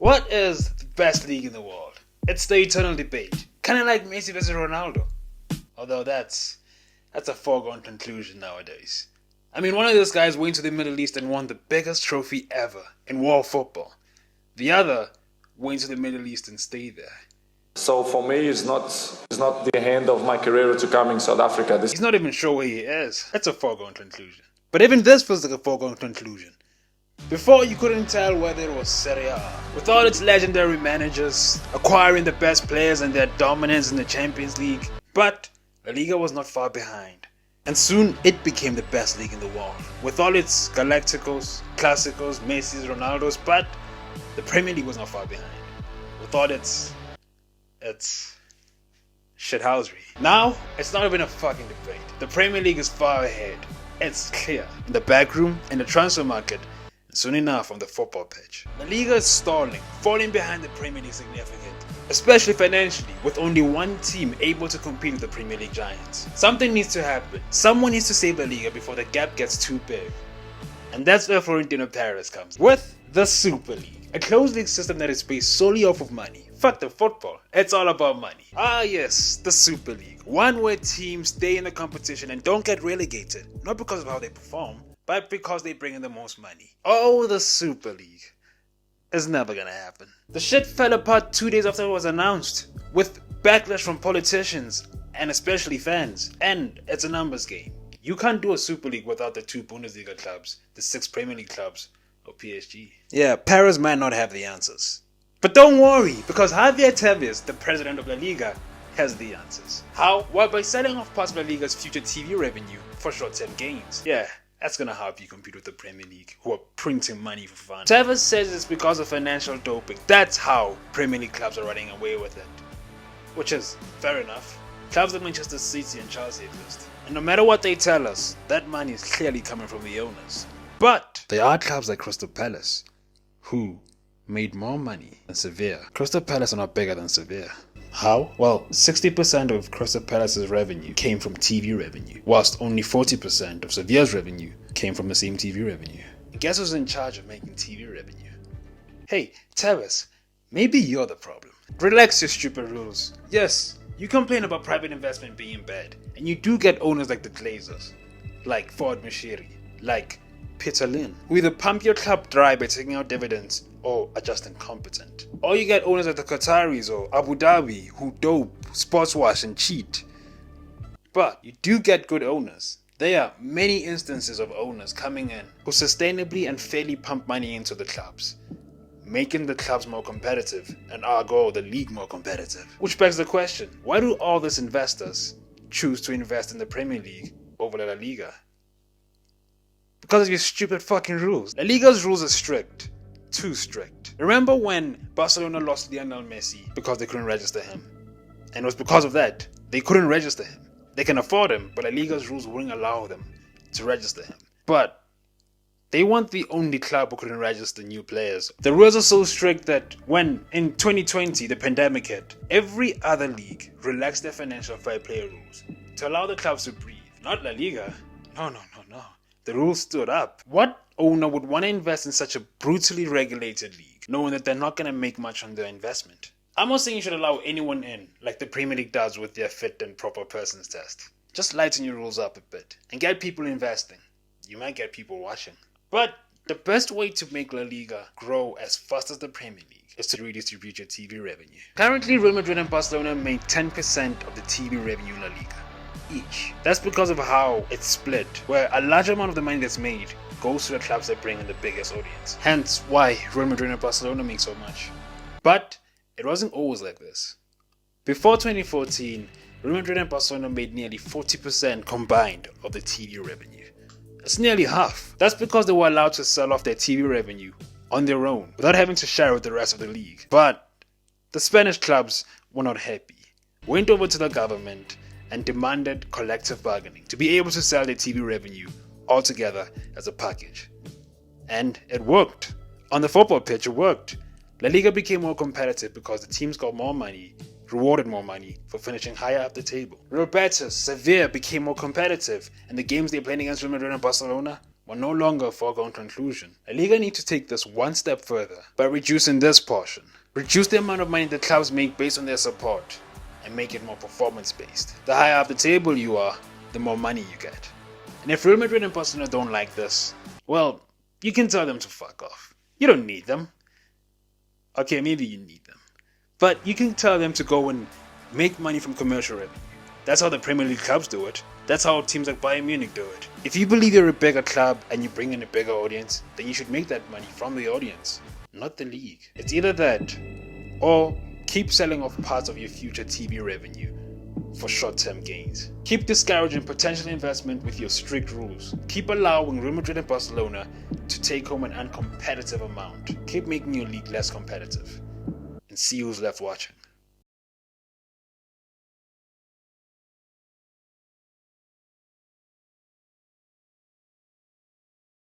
What is the best league in the world? It's the eternal debate. Kinda like Messi versus Ronaldo. Although that's a foregone conclusion nowadays. I mean, one of those guys went to the Middle East and won the biggest trophy ever in world football. The other went to the Middle East and stayed there. So for me, it's not the end of my career to come in South Africa. He's not even sure where he is. That's a foregone conclusion. But even this feels like a foregone conclusion. Before, you couldn't tell whether it was Serie A, with all its legendary managers, acquiring the best players and their dominance in the Champions League. But La Liga was not far behind. And soon, it became the best league in the world, with all its Galacticos, Clásicos, Messi's, Ronaldo's. But the Premier League was not far behind, with all its shithousery. Now, it's not even a fucking debate. The Premier League is far ahead. It's clear. In the back room, in the transfer market, and soon enough on the football pitch. La Liga is stalling, falling behind the Premier League significantly, especially financially, with only one team able to compete with the Premier League giants. Something needs to happen. Someone needs to save La Liga before the gap gets too big. And that's where Florentino Perez comes in. With the Super League, a closed league system that is based solely off of money. Fuck the football, it's all about money. Ah yes, the Super League. One where teams stay in the competition and don't get relegated, not because of how they perform, but because they bring in the most money. Oh, the Super League. It's never gonna happen. The shit fell apart 2 days after it was announced, with backlash from politicians, and especially fans. And it's a numbers game. You can't do a Super League without the 2 Bundesliga clubs, the 6 Premier League clubs, or PSG. Yeah, Paris might not have the answers. But don't worry, because Javier Tebas, the president of La Liga, has the answers. How? Well, by selling off parts of La Liga's future TV revenue for short-term gains. Yeah, that's gonna help you compete with the Premier League, who are printing money for fun. Tebas says it's because of financial doping. That's how Premier League clubs are running away with it. Which is fair enough. Clubs like Manchester City and Chelsea exist. And no matter what they tell us, that money is clearly coming from the owners. But there are clubs like Crystal Palace, who made more money than Sevilla. Crystal Palace are not bigger than Sevilla. How? Well, 60% of Crystal Palace's revenue came from TV revenue, whilst only 40% of Sevilla's revenue came from the same TV revenue. And guess who's in charge of making TV revenue? Hey, Tebas, maybe you're the problem. Relax your stupid rules. Yes, you complain about private investment being bad, and you do get owners like the Glazers, like Ford Mashiri, like Peter Lin, who either pump your club dry by taking out dividends or are just incompetent. Or you get owners like the Qataris or Abu Dhabi who dope, sports wash and cheat. But you do get good owners. There are many instances of owners coming in who sustainably and fairly pump money into the clubs, making the clubs more competitive and ergo the league more competitive. Which begs the question, why do all these investors choose to invest in the Premier League over La Liga? Because of your stupid fucking rules. La Liga's rules are strict. Too strict. Remember when Barcelona lost Lionel Messi because they couldn't register him? And it was because of that they couldn't register him. They can afford him, but La Liga's rules wouldn't allow them to register him. But they weren't the only club who couldn't register new players. The rules are so strict that when, in 2020, the pandemic hit, every other league relaxed their financial fair play rules to allow the clubs to breathe. Not La Liga. No. The rules stood up. What owner would want to invest in such a brutally regulated league, knowing that they're not going to make much on their investment? I'm not saying you should allow anyone in, like the Premier League does with their fit and proper persons test. Just lighten your rules up a bit, and get people investing. You might get people watching. But the best way to make La Liga grow as fast as the Premier League is to redistribute your TV revenue. Currently, Real Madrid and Barcelona made 10% of the TV revenue in La Liga each. That's because of how it's split, where a large amount of the money that's made goes to the clubs that bring in the biggest audience. Hence why Real Madrid and Barcelona make so much. But it wasn't always like this. Before 2014, Real Madrid and Barcelona made nearly 40% combined of the TV revenue. That's nearly half. That's because they were allowed to sell off their TV revenue on their own without having to share with the rest of the league. But the Spanish clubs were not happy, went over to the government and demanded collective bargaining to be able to sell their TV revenue all together as a package. And it worked. On the football pitch, it worked. La Liga became more competitive because the teams got more money, rewarded more money for finishing higher up the table. Real Betis, Sevilla became more competitive, and the games they played against Real Madrid and Barcelona were no longer a foregone conclusion. La Liga need to take this one step further by reducing this portion. Reduce the amount of money the clubs make based on their support and make it more performance-based. The higher up the table you are, the more money you get. And if Real Madrid and Barcelona don't like this, well, you can tell them to fuck off. You don't need them. Okay, maybe you need them. But you can tell them to go and make money from commercial revenue. That's how the Premier League clubs do it. That's how teams like Bayern Munich do it. If you believe you're a bigger club and you bring in a bigger audience, then you should make that money from the audience, not the league. It's either that, or keep selling off parts of your future TV revenue for short-term gains. Keep discouraging potential investment with your strict rules. Keep allowing Real Madrid and Barcelona to take home an uncompetitive amount. Keep making your league less competitive. And see who's left watching.